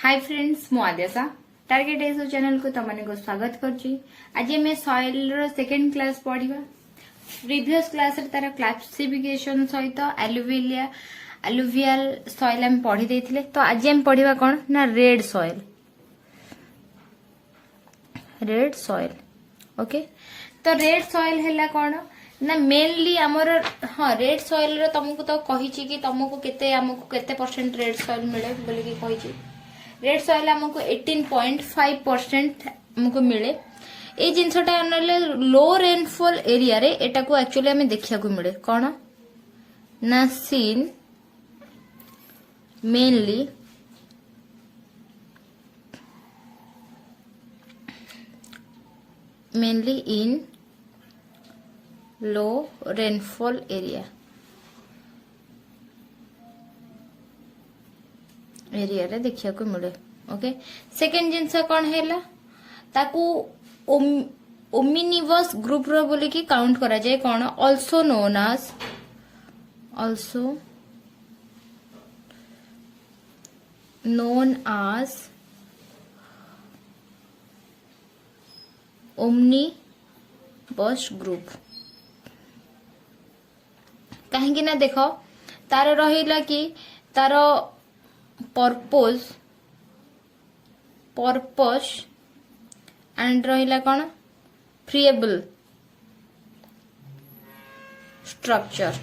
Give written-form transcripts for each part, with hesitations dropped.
Hi friends मु आद्यासा target एसो channel को तमने को स्वागत करची। आज मैं सॉइल रो सेकंड क्लास पढ़िबा। प्रीवियस क्लास रे तार क्लासिफिकेशन सहित एलुवियल सॉइल हम पढ़ी देथिले। तो आज हम पढ़िबा कोन ना red soil. Red soil okay. तो रेड सॉइल हैला कोन ना मेनली हमर रेड सॉइल रो तुमको तो कहिची कि तुमको केते परसेंट रेड सॉइल मिले बोले कि कहिची। रेड सॉइल हमको 18.5% हमको मिले। ए जिनसटा लो रेनफॉल एरिया रे एटा को एक्चुअली हमें देखिया को मिले कोन ना सीन mainly in low rainfall area रे देखिया को मिले। ओके सेकेंड जिनस कौन है ताकू ओमिनिवस ग्रुप रो बोले कि काउंट करा जाए कौन also known as omnibus group. कहीं ना देखो तार रहिला कि तार पर्पस एंड रहिला कौन फ्रीएबल स्ट्रक्चर।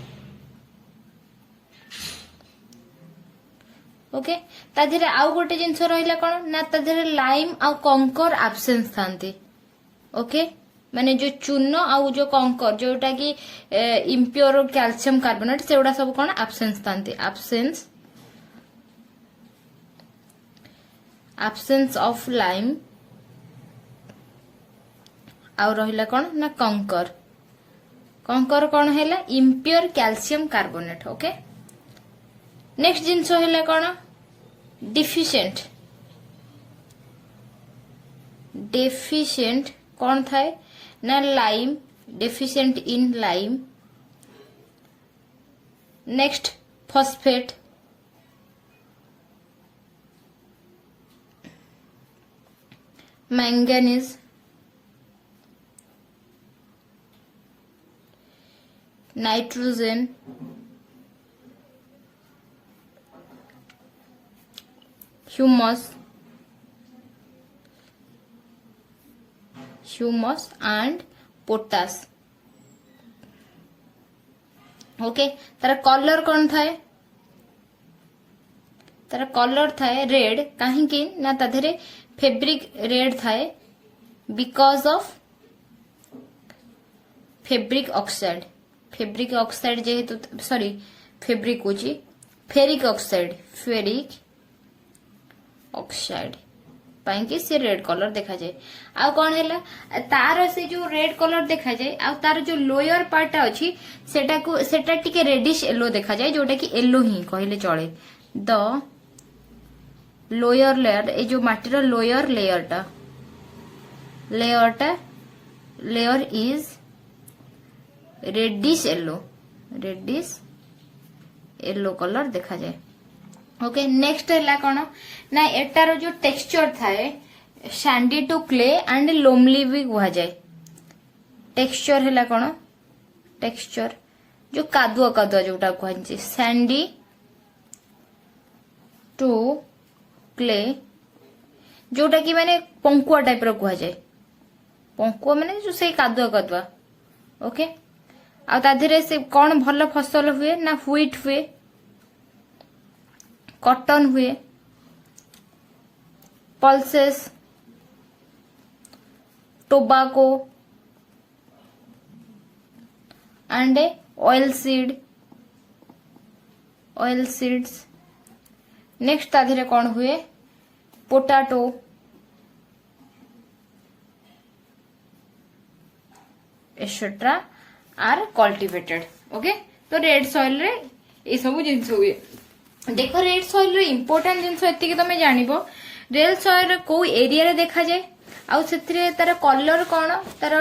ओके ता धीरे आउ गोटे जिनस रहिला कौन ना ता धीरे लाइम आ कंकर एब्सेंस थांती। ओके माने जो चूर्ण आउ जो कंकर जोटा कि इम्प्योर कैल्शियम कार्बोनेट सेगुड़ा सब कौन एब्सेंस थांती। absence of lime आउ रहिला कौन ना कंकर कौन हैला impure calcium carbonate. Okay next जिनस हैला कौन डेफिशिएंट कौन थाए ना lime deficient in lime. Next phosphate manganese nitrogen humus and potash. Okay तार कलर कौन थाए तार कलर थाए रेड कहीं ना ता धीरे फेब्रिक रेड थाए बिकॉज ऑफ फेब्रिक ऑक्साइड जेहेतु सॉरी फेब्रिक होची फेरिक ऑक्साइड पाई कि से रेड कलर देखा जाए। आ कौन है तार से जो रेड कलर देखा जाए आ तार जो लोअर पार्ट अच्छी सेटा टिके रेडिश येलो देखा जाए जोटा कि येलो ही कहले चले। द लोअर लेयर ए जो माटीर lower layer is reddish yellow colour देखा जाए। ओके नेक्स्ट है कौन ना एटार जो टेक्सचर थाए सैंडी टू क्ले एंड लोमली भी कहा जाए। टेक्सचर है कौन टेक्सचर जो कादुआ जोटा कह सैंडी टू क्ले जोटा कि माने पंकुआ टाइप रो कहा जाए। पंकुआ माने जो से कादुआ। ओके आ ता धीरे से कौन भल फसल हुए ना व्हीट हुए कॉटन हुए pulses tobacco and oil seeds. Next ता धीरे कौन हुए potato etcetera are cultivated. Okay तो रेड सॉइल रे ये सब जिनस हुए। देखो रेड सॉइल रो इंपोर्टेंट जिनस एतिके तमे जानिबो रेड सॉइल को एरिया रे देखा जाए आउ सेथिरे तार कलर कौन तार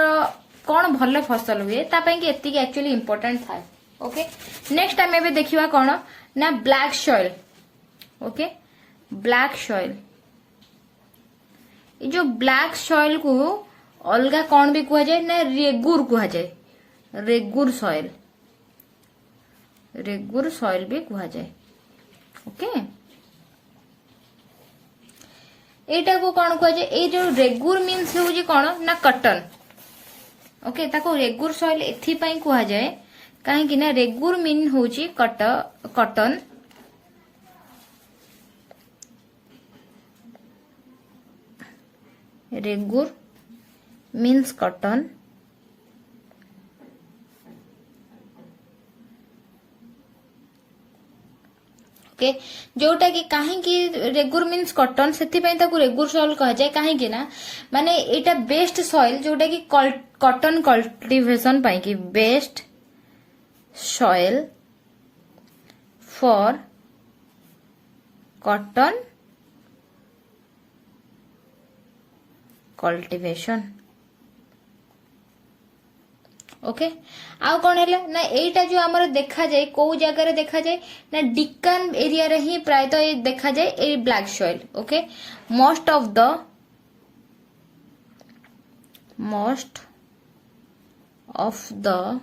कौन भल फसल हुए ता पई कि एतिके एक्चुअली इंपोर्टेंट थाए। ओके नेक्स्ट आमे देखिवा कौन ना black soil. Okay black soil ये जो ब्लैक सॉइल को अलगा कौन भी कुहा जाए ना रेगुर कुहा जाए, रेगुर सॉइल, रेगुर सॉइल भी कुहा जाए। ओके एटा को कौन कुहा जाए, ए जो रेगुर मीन्स होउची कौन ना कटन। ओके ताको रेगुर सॉइल एथि पई कुहा जाए काहे ना रेगुर मीन होउची कटन। रेगुर मीन्स कटन। ओके जोटा कि कहीं रेगुर मीन्स कटन से रेगुर सॉइल कह जाए कहीं ना माने एटा बेस्ट सॉइल जोटा कि कटन कल्टीवेशन पाई कि best soil for cotton cultivation. Okay आउ कौन है ना एटा जो आमर देखा जाए को जगह रे देखा जाए ना डिकान एरिया रे ही प्रायतः ये देखा जाए ए black soil. Okay most of the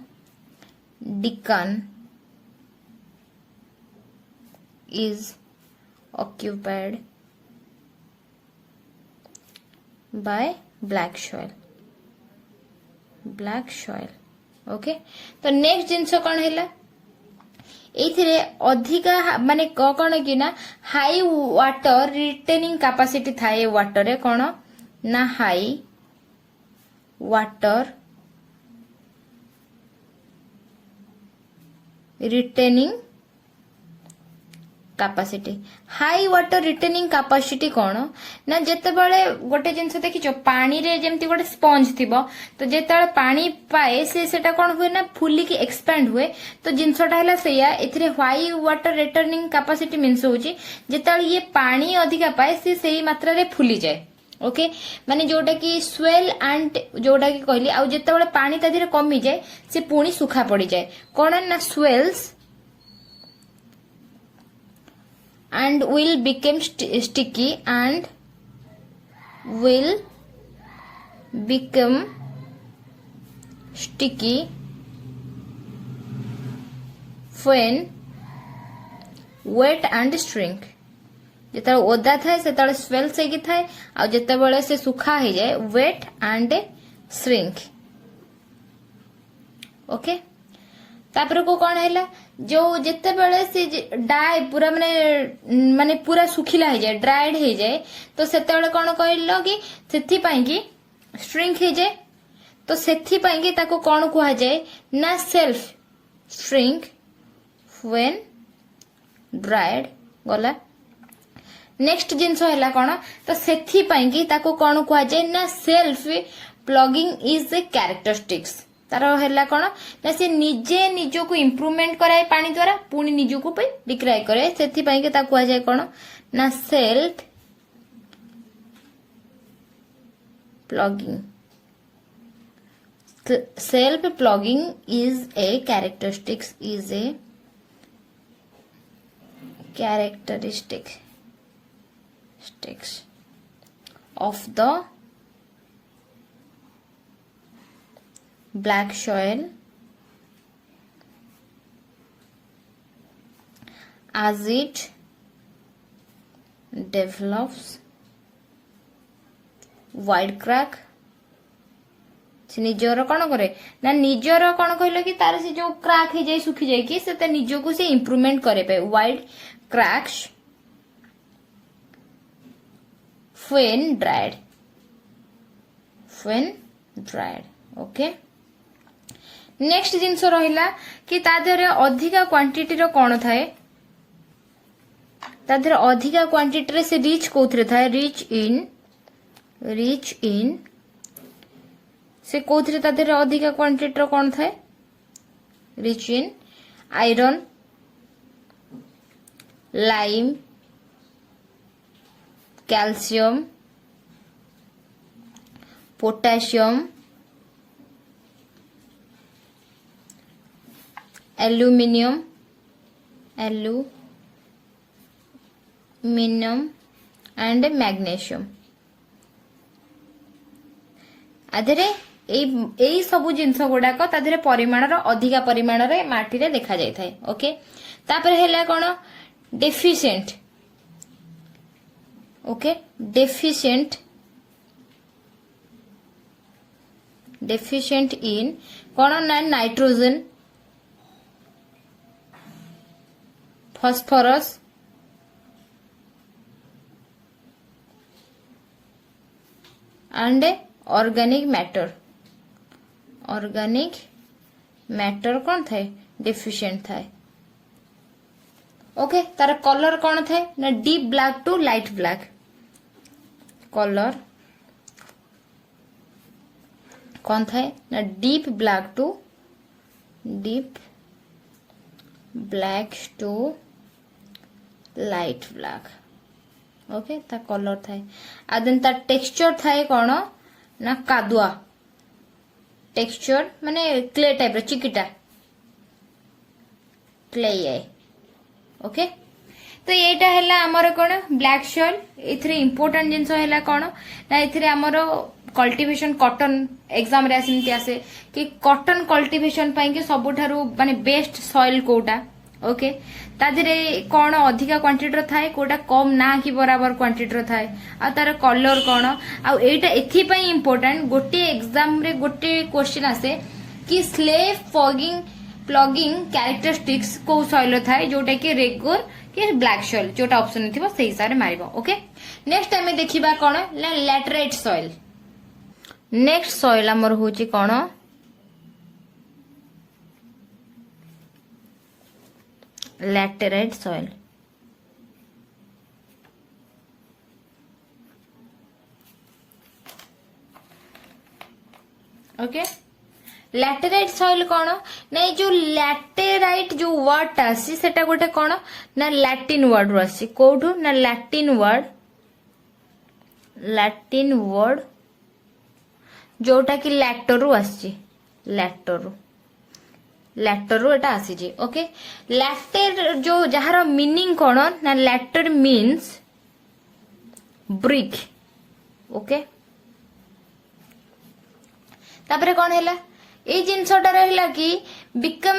Deccan is occupied by black soil, black soil। Okay तो नेक्स्ट जिनस कौन है एथिरे अधिका माने कौन कि ना हाई वाटर रिटेनिंग कैपेसिटी थाए वाटर रे कौन ना high water retaining capacity. High water retaining capacity कौन ना जिते बड़े गोटे जिनस देखिछ पानी रे जेमती गोटे स्पंज थिबो तो जेते पानी पाए सेटा कौन हुए ना फुली की एक्सपैंड हुए तो जिनसटा है सैया एथिरे high water returning capacity means होची जेते ये पानी अधिका पाए से सही मात्रा रे फुली जाए। ओके माने जोटा कि स्वेल एंड जोटा कि कहली आ जेते बड़े पानी ता धीरे कमी जाए से पुणी सुखा पड़ी जाए कौन ना swells and will become sticky and will become sticky when wet and shrink। जिते ओदा थाए से स्वेल से थाए आ जिते बड़े से सुखा हो जाए वेट एंड श्रिंक। ओके तापर को कौन है जो जिते बड़े से डाई पूरा माने पूरा सुखिला हो जाए ड्राइड हो जाए तो सेते कौन कहल कि सेथि पई कि श्रिंक हो जाए तो सेथि पई कि ताको कौन कहा जाए ना सेल्फ श्रिंक व्हेन ड्राइड गला। नेक्स्ट जिनस है कौन तो सेथि पई कि ताको कौन कहा जाए ना self plugging is a characteristics तार है कौन ना से निजे निज को इम्प्रूवमेंट कराए पानी द्वारा पुणी निज को डिक्राई करे से कह जाए कौन ना self plugging. Self plugging is a characteristics of the black soil as it develops wide crack। से निजर कौन करे ना निजर कौन कहल कि तार से जो क्रैक हो जाए सुखी जाए कि से निज को से इम्प्रूवमेंट करे पाए wide cracks when dried। Okay next जिनस रहा कि तादेहरे अधिका क्वांटिटी रो कौन थाए तादेहरे अधिका क्वांटिटी रे से रिच कोथरे थाए रिच इन से कोथरे तादेहरे अधिका क्वांटिटी रो कौन थाए rich in iron lime calcium potassium aluminium and magnesium. आधेरे एई सबु जिंस गुड़ाक ताधरे परिमाण अधिका परिमाण रे माटी रे देखा जाय थाए ओके तापर हेला कोन डेफिशिएंट ओके डेफिशिएंट इन कोन ना nitrogen phosphorus and organic matter कौन थाए डेफिशिएंट थाए ओके तार कलर कौन थाए ना deep black to light black colour कौन थाए ना deep black to light black okay ता कलर थाए आ देन ता टेक्सचर थाए कौन ना कादुआ टेक्सचर माने क्ले टाइप रो चिकिटा क्ले है ओके तो एटा हैला हमर कोन ब्लैक सॉइल एथरे इंपोर्टेंट जिंस हैला कोन ना एथरे हमर कल्टीवेशन कॉटन एग्जाम रे आसिनती आसे कि कॉटन कल्टीवेशन पई के सबुठारु माने बेस्ट सॉइल कोटा ओके तादरे कौन अधिका क्वांटिटी थाए कोटा कम ना कि बराबर क्वांटिटी थाए आ तार कलर कौन आ एटा एथि पई इंपोर्टेंट गोटे एग्जाम रे गोटे क्वेश्चन आसे कि स्लेव प्लगिंग कैरेक्टरिस्टिक्स को सॉइल थाए जोटा कि रेगुलर कि ब्लैक सॉइल जोटा ऑप्शन थिबो सेही हिसाब रे मारिबो ओके नेक्स्ट हमें देखिबा कोन लैटेराइट सॉइल नेक्स्ट सॉइल हमर होची कोन laterite soil okay laterite soil कौन नहीं जो लैटेराइट जो वर्ड आसी सेटा गोटे कौन ना लैटिन वर्ड रो आसी कोठू ना लैटिन वर्ड जोटा कि लैक्टोरु आसी लैक्टोरु एटा आसी जे ओके लैक्टर जो जहार मीनिंग कौन ना लैक्टर मीन्स ब्रिक ओके तापरे कौन हैला ए जिनसटा रहिला कि बिकम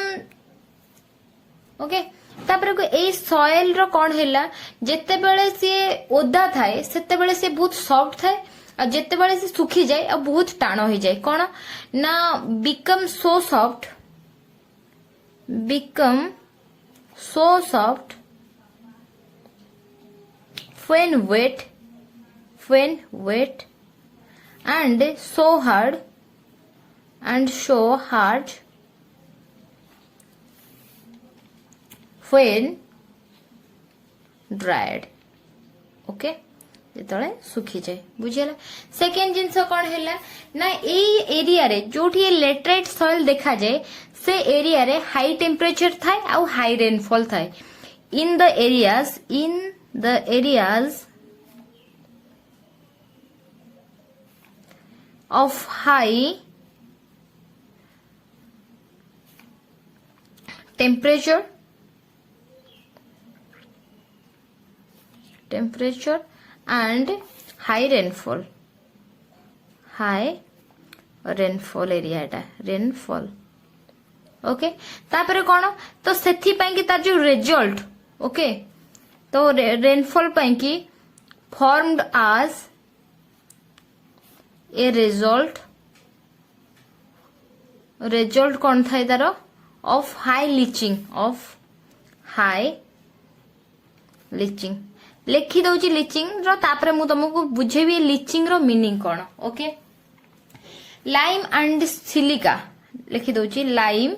ओके तापरे को ए सॉइल रो कौन हैला जेते बेले से ओदा थाए सेते बेले से बहुत सॉफ्ट थाए आ जेते बेले से सुखी जाए आ बहुत टाण हो जाए कौन ना become so soft when wet and so hard when dried okay जेतले सुखी जाए बुझिला सेकेंड जिंस कौन हैला ना ए एरिया रे जोठी लैटेराइट सॉइल देखा जाए से एरिया रे हाई टेम्परेचर थाए आ हाई रेनफॉल थाए in the areas of high temperature and high rainfall area Etah rainfall okay तापरे कौन तो सेथि पई कि तार जो रिजल्ट ओके तो रेनफॉल पई कि फॉर्म्ड आज ए रिजल्ट कौन थाए तार ऑफ हाई लीचिंग लिखि दउची लीचिंग रो तापरे मु तुमको बुझेबी लीचिंग रो मीनिंग कौन ओके लाइम एंड सिलिका लिखि दउची lime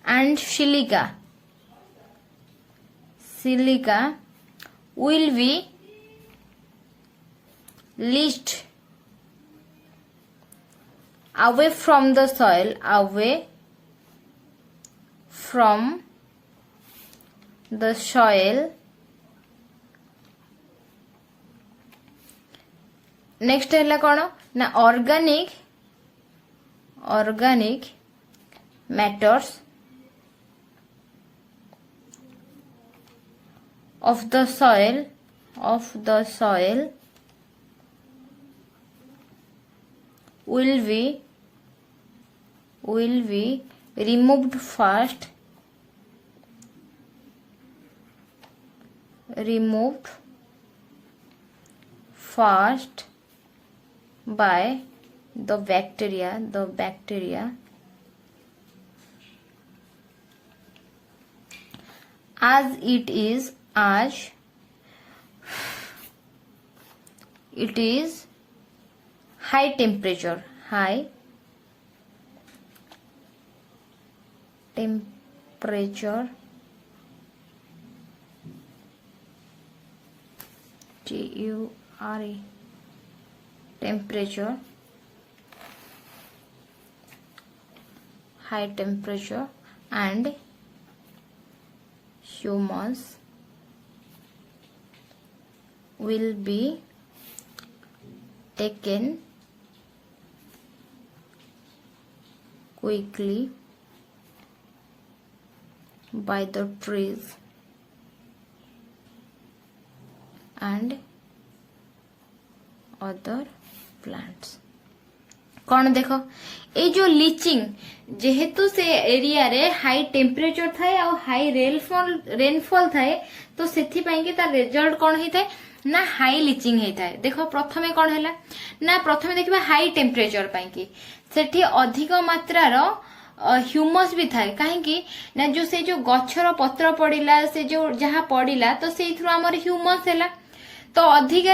and silica will be leached away from the soil next है कौन ना organic matters of the soil will be removed fast by the bacteria as it is high temperature TURE temperature, high temperature and humus will be taken quickly by the trees and other plants. कौन देख ये जो leaching जेहेतु से area रे high temperature थाए और high rainfall थाए तो सेथि पई कि तार रिजल्ट कौन ही थाए ना हाई लीचिंग ही थाए. देखो प्रथमे कौन हैला ना प्रथमे देखिबा हाई टेम्परेचर पई कि सेठी अधिक मात्रा रो ह्यूमस भी थाए कहीं ना जो से जो गछर पत्र पड़िला से जो जहाँ पड़िला तो से आमर ह्यूमस हैला तो अधिक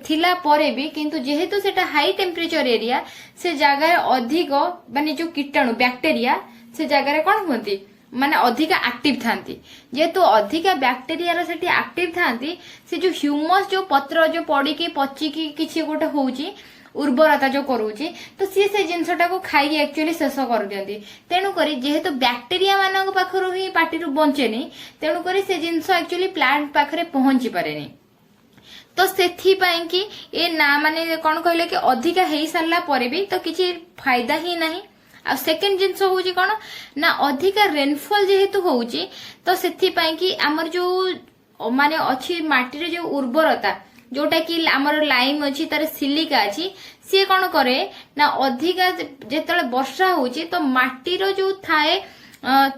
थिला परे भी किंतु जेहेतु सेटा हाई टेम्परेचर एरिया से जगह अधिक माने जो कीटाणु बैक्टेरिया से जगह कौन हुंती माने अधिक एक्टिव थांती जेहेतु अधिक बैक्टेरिया सेठी एक्टिव थांती से जो ह्यूमस जो पत्र जो पड़ी की पची की किछि गोटे होउची उर्वरता जो करूची तो सी से जिनसटा को खाई एक्चुअली शेष कर दियंती तेणु करी जेहेतु बैक्टेरिया मानक पाखरु ही पार्टी रु बंचेनी तेणु करी से जिनस एक्चुअली प्लांट पाखरे पहुंची पारेनी तो सेथि पई कि ए ना माने कोन कहले कि अधिका हेई सारला परे भी तो किछि फायदा ही नहीं. आ सेकंड जिंस होउची कोन ना अधिका रेनफॉल जेहेतु होउची तो सेथि पई कि हमर जो माने अछि माटी रे जो उर्वरता जोटा कि आमर लाइम अच्छी तार सिलिका अच्छी सी कौन करे ना अधिका जेतले वर्षा होची तो माटीर जो थाए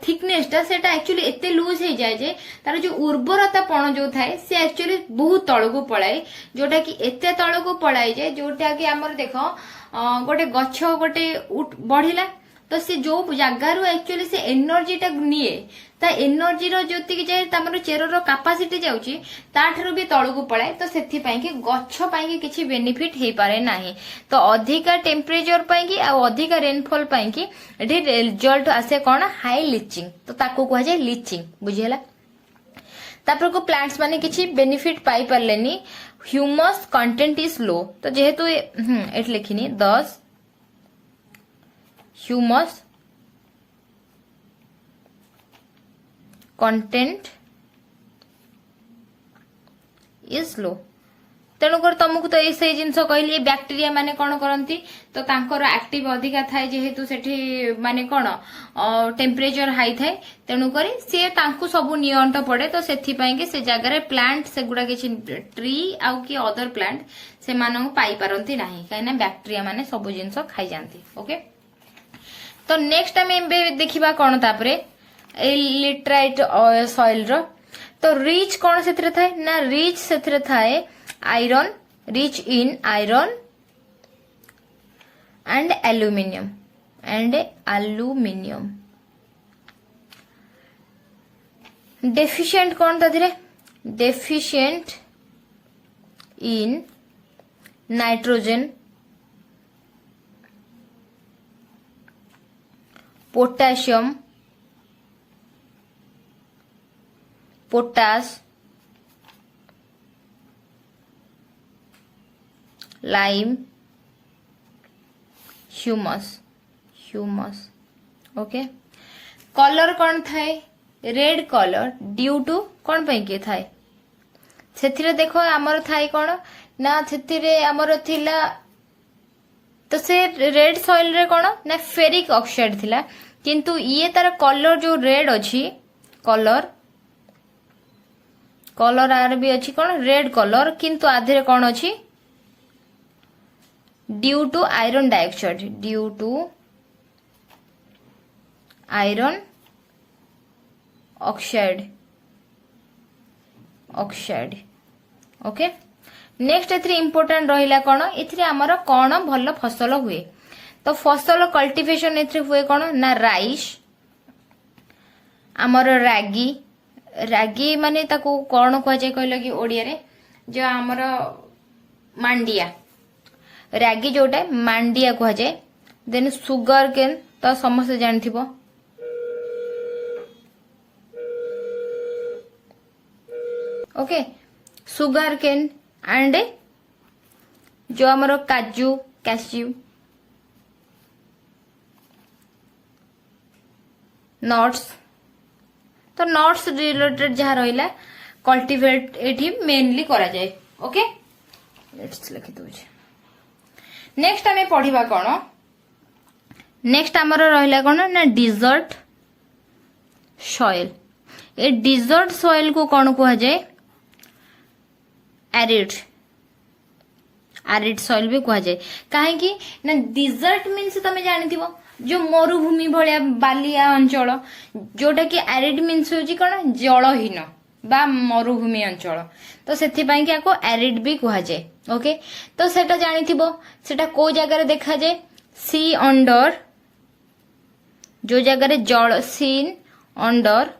थिकनेस टा सेटा एक्चुअली एते लूज हो जाए जे तार जो उर्वरता पण जो थाए से एक्चुअली बहुत तळ को पळाए जोटा कि एते तळ को पळाए जे जोटा कि हमर देखो गोटे गछ गोटे बढ़िला तो से जो जगार एक्चुअली से एनर्जी टा निए ता एनर्जी रो जोति जाए तमर चेर रो कैपेसिटी जाउची ताठरो भी तळ को पळाए तो सेथि पई कि गछ पई कि किछि बेनिफिट हे पारे नाही तो अधिका टेम्परेचर पई कि आ अधिका रेनफॉल पई कि एठी रिजल्ट आसे कोन हाई लीचिंग तो ताको कह जाय लीचिंग बुझियला. तापर को प्लांट्स माने किछि बेनिफिट पाई परलेनी ह्यूमस कंटेंट इज लो तो जेहेतु एट लिखिनी 10 ह्यूमस कंटेंट इज लो तेणुकर तुमको तो ये जिनस कहली बैक्टेरिया माने कौन करती तो तांकर एक्टिव अधिका थाए जेहेतु सेठी माने कौन टेम्परेचर हाई थाए तेणुकर सी तांकु सब नियंट पड़े तो सेथि पई कि से जगह प्लांट से गुडा किछि ट्री आउ कि अदर प्लांट से मानन पाई पारंती नाही काइना बैक्टेरिया माने सब जिनस खाई जानती. ओके तो नेक्स्ट टाइम देखिबा कौन तापरे लिट्राइट सॉइल रो तो रिच कौन से थाए ना रिच से थाए iron rich in iron and aluminium deficient कौन था deficient in nitrogen potassium potash lime humus okay. Colour कौन थाए रेड कलर ड्यू टू कौन पे किए थाए से देख आमर थाए कौन ना से आमर थिला तो से रेड सॉइल रे कौन ना फेरिक ऑक्साइड थिला किंतु ये तार कलर जो रेड अच्छी कलर आर भी अच्छी कौन रेड कलर किंतु आधे कौन अच्छी due to iron dioxide, due to iron oxide, oxide. Okay, next एथरे इंपोर्टेंट रहिला कोन, एथरे हमर कोन भल फसल हुए। तो फसल कल्टीवेशन एथरे हुए कोन ना राइस, हमर रागी, रागी माने ताको कोन कह जाय कहलो कि ओडिया रे जो हमर मांडिया, रागी जोटा मांडिया कह जाय। देन सुगर केन तो समस्त जानथिबो, ओके, सुगर केन एंड जो हमर काजू, कैश्यू, नट्स। तो नट्स रिलेटेड जहाँ रहिला कल्टीवेट एठी मेनली करा जाए। ओके, लेट्स लिखि दोछ। नेक्स्ट हमें पढ़िबा कोन, नेक्स्ट हमर रहिला कोन ना डिजर्ट सॉइल। ए डिजर्ट सॉइल को कोन कह जाए, एरिड, एरिड सॉइल भी कह जाए। काहे कि ना डिजर्ट मीन्स तमे जानिथिबो जो मरुभूमि भलिया बालिया अंचल, जोटा कि एरिड मीन्स होची कोन जलहीन बा मरुभूमि अंचल। तो सेथि पई कि आको एरिड भी कह जाए। ओके, तो सेटा जानिथिबो सेटा को जगह रे देखा जाए, सी अंडर, जो जगह रे जल, seen under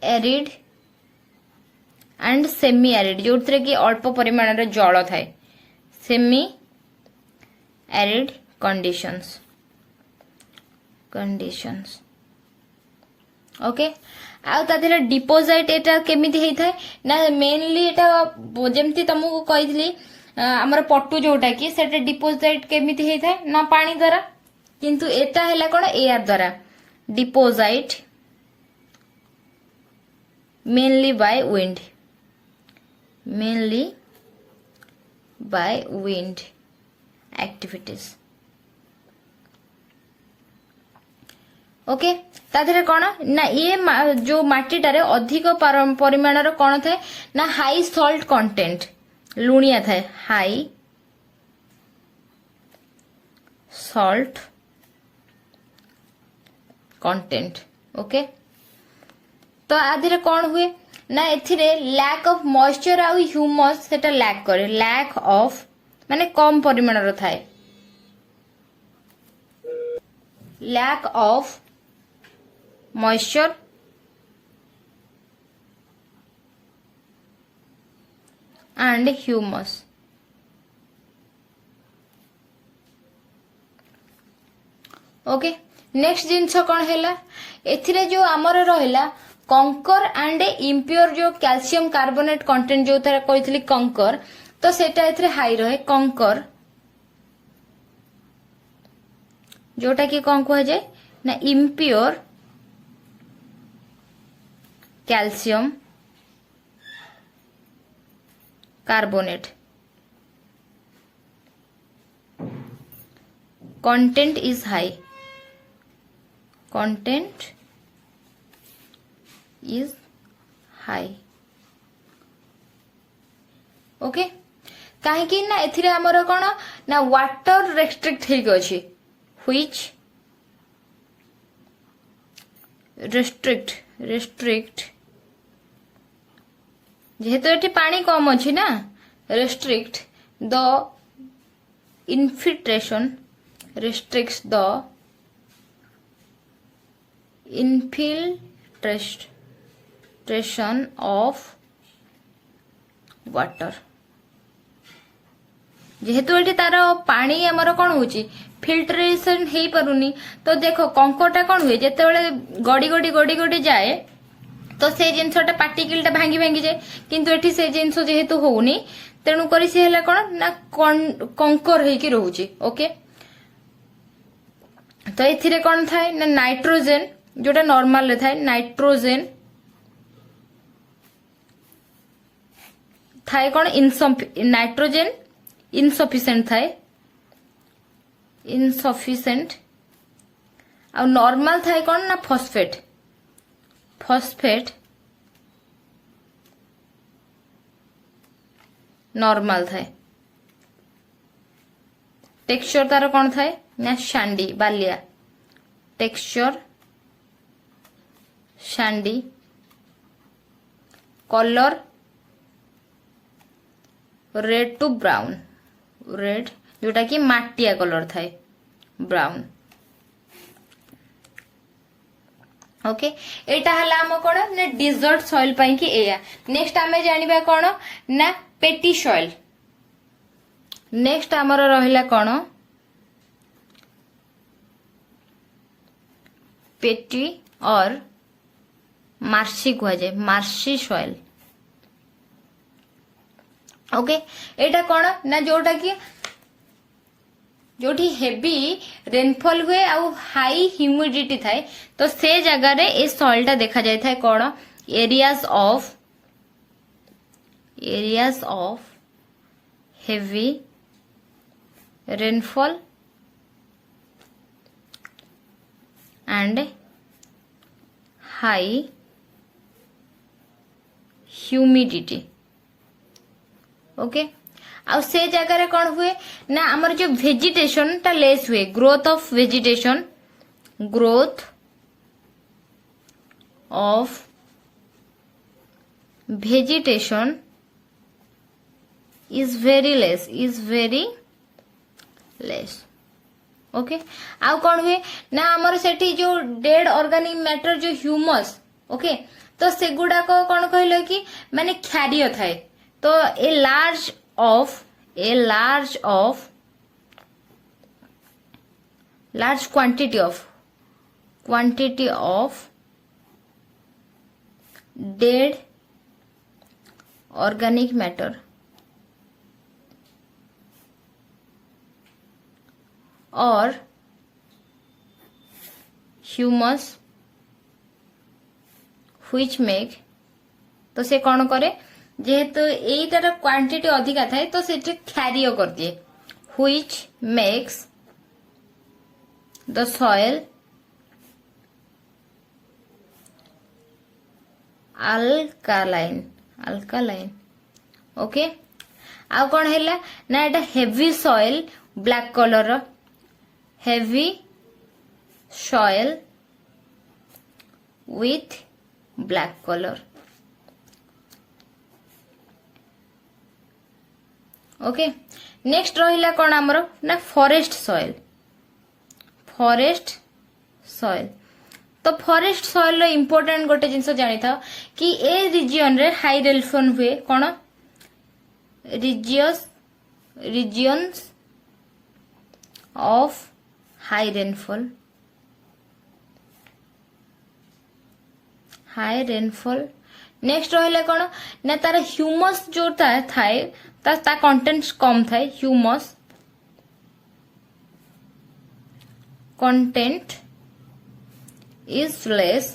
arid and semi arid, जो कि अल्प परिमाण जल थाए, semi arid conditions, conditions. Okay, आ तादेले डिपोजिट एटा केमिति हेइ थाए ना मेनली एटा जेमति तुमको कहितली हमर पट्टू जोटा कि सेटा डिपोजिट केमिति हेइ थाए ना पानी द्वारा, किंतु एटा हैला कोन एयर द्वारा। Deposit mainly by wind, mainly by wind activities। Okay, ताधरे कोन ना ये जो माटीटारे अधिक परिमाणर कोन थाए ना हाई सॉल्ट कंटेंट, लुणिया थाए, हाई सॉल्ट कंटेंट। ओके, तो आधीरे कोन हुए ना एथिरे लैक ऑफ मॉइस्चर आउ ह्यूमस सेटा लैक करे, लैक ऑफ माने कम परिमाणर थाए, lack of moisture and humus. Okay, next जिंस कोन हैला, एथिरे जो हमर रहिला कंकर एंड इम्प्योर जो कैल्शियम कार्बोनेट कंटेंट जो थरा कहली कंकर, तो सेटा एथरे हाई रहे। कंकर जोटा कि कौन कह जाए ना impure calcium carbonate content is high, content is high। Okay, कहीं ना एथिरे हमर कोन ना वाटर रेस्ट्रिक्ट हेक अछि, व्हिच रेस्ट्रिक्ट जेहेतु एठी पानी कम अछि ना, restrict the infiltration, restricts the infiltration of water। जेहेतु एठी तार पानी हमर कोन होची फिल्ट्रेशन हेई परुनी, तो देखो कंकरटा कोन हुए जेतेबेले गडी गडी गडी गडी जाए तो से जिनसटा पार्टिकलटा भांगी भांगी जाए, किंतु एठी से जिनस जेहेतु होउनी तेणु करी से हला कोन ना कंकर हेकी रहूची। ओके, तो एथिरे कोन थाए ना नाइट्रोजन जोटा नॉर्मल रे थाए, नाइट्रोजन थाए कोन नाइट्रोजन इनसफिशिएंट थाए, इनसफिशिएंट आ नॉर्मल थाए कोन ना फॉस्फेट, फॉस्फेट नॉर्मल थाए टेक्सचर तार कौन थाए ना शांडी बालिया texture sandy colour red to brown red जोटा कि माटिया कलर थाए ब्राउन ओके एटा हला हम कोन ना डिजर्ट सॉइल पई कि एया नेक्स्ट आमे जानिबा कोन ना पेटी सॉइल नेक्स्ट हमर रहिला कोन पेटी और मार्शी को जाए मार्शी सॉइल ओके एटा कोन ना जोटा कि जोठी हेवी रेनफॉल हुए आउ हाई ह्यूमिडिटी थाए तो से जगह रे ए सॉइल टा देखा जाय थाए कोन areas of heavy rainfall and high humidity okay आ से जगह रे कौन हुए ना हमर जो वेजिटेशन टा लेस हुए growth of vegetation growth of vegetation is very less okay आउ कौन हुए ना हमर सेठी जो डेड ऑर्गेनिक मैटर जो ह्यूमस ओके तो सेगुडा को कौन कहलो कि माने क्षारीय थाए तो a large quantity of dead organic matter or humus which make तो से कौन करे जेहेतु एटार क्वांटिटी अधिका थाए तो से क्षारीय कर दिए which makes the soil alkaline okay आ कौन है ना एटा heavy soil black colour heavy soil with black colour okay next रहिला कौन आमर ना फॉरेस्ट सॉइल तो फॉरेस्ट सॉइल रो इम्पोर्टेंट गोटे जिनस जानी था कि ए रिजियन रे हाई रेनफॉल हुए कौन regions of high rainfall next रहिला कौन ना तार ह्यूमस जो थाए ता कंटेंट कम थाए ह्यूमस कंटेंट इज लेस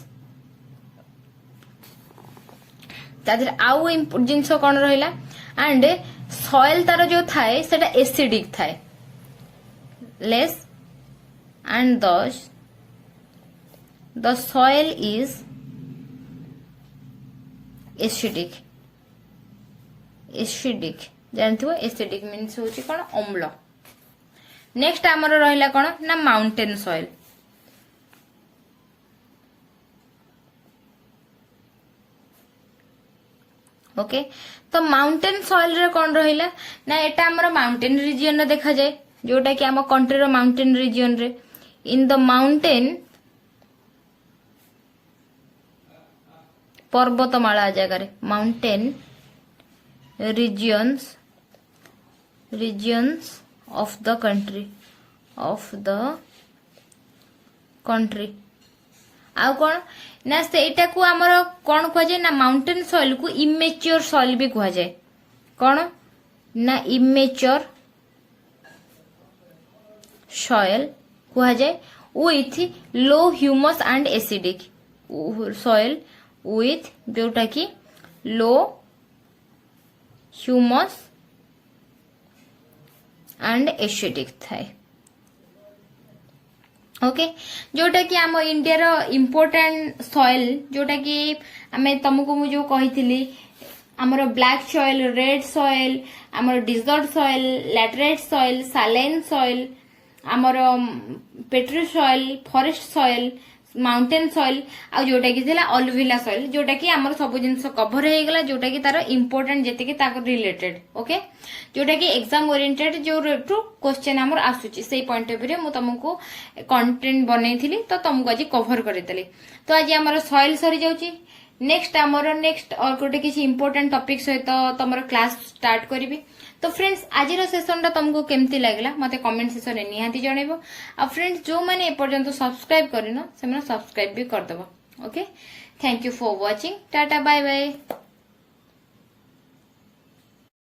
तादर आउ जिनस कौन रहिला एंड सॉइल तार जो थाए सेटा एसिडिक थाए less and thus the soil is acidic जानथि एसिडिक मीन्स होची कोन अम्ल नेक्स्ट हमर रहिला कोन ना माउंटेन सॉइल ओके तो माउंटेन सॉइल रे कोन रहिला ना एटा हमर माउंटेन रीजन रे देखा जाय जोटा कि हम कंट्री रो माउंटेन रीजन रे इन द माउंटेन पर्वतमाला जगह रे mountain regions of the country आउ कौन ना सेटा को हमर कौन कह जाए ना माउंटेन सॉइल को इमेच्योर सॉइल भी कह जाए कौन ना इमेच्योर सॉइल कह जाए with low humus and acidic soil with जोटा कि लो ह्यूमस एंड एसिडिक थाए ओके जोटा कि आम इंडिया रो इम्पोर्टेंट सॉइल जोटा कि आमे तुमको मु जो कही आमर ब्लैक सॉइल, रेड सॉइल, आमर desert soil, laterite soil, saline soil, आमर peaty soil, forest soil, mountain soil आ जोटा कि थिला अलुविला सॉइल, जोटा कि आमर सब जिनस कवर हो गला, जोटा कि तार इंपोर्टेंट जेते कि ताको रिलेटेड। ओके, जोटा कि एग्जाम ओरिएंटेड जो क्वेश्चन आमर आसुची से पॉइंट ऑफ व्यू मु तुमको कंटेंट बनैथिली, तो तुमको आज कवर करदेली। तो आज आमर सॉइल सरी जाउची। नेक्स्ट और गोटे किसी इंपोर्टेंट टॉपिक सहित तुम क्लास स्टार्ट करी। तो फ्रेंड्स आज सेशन तुमको केमती लगला मते कमेंट सेक्शन में निहाती जणैबो। आ फ्रेंड्स जो माने एपर्यंत सब्सक्राइब करिनो से सब्सक्राइब भी करदबो। Okay, thank you for watching, tata bye bye.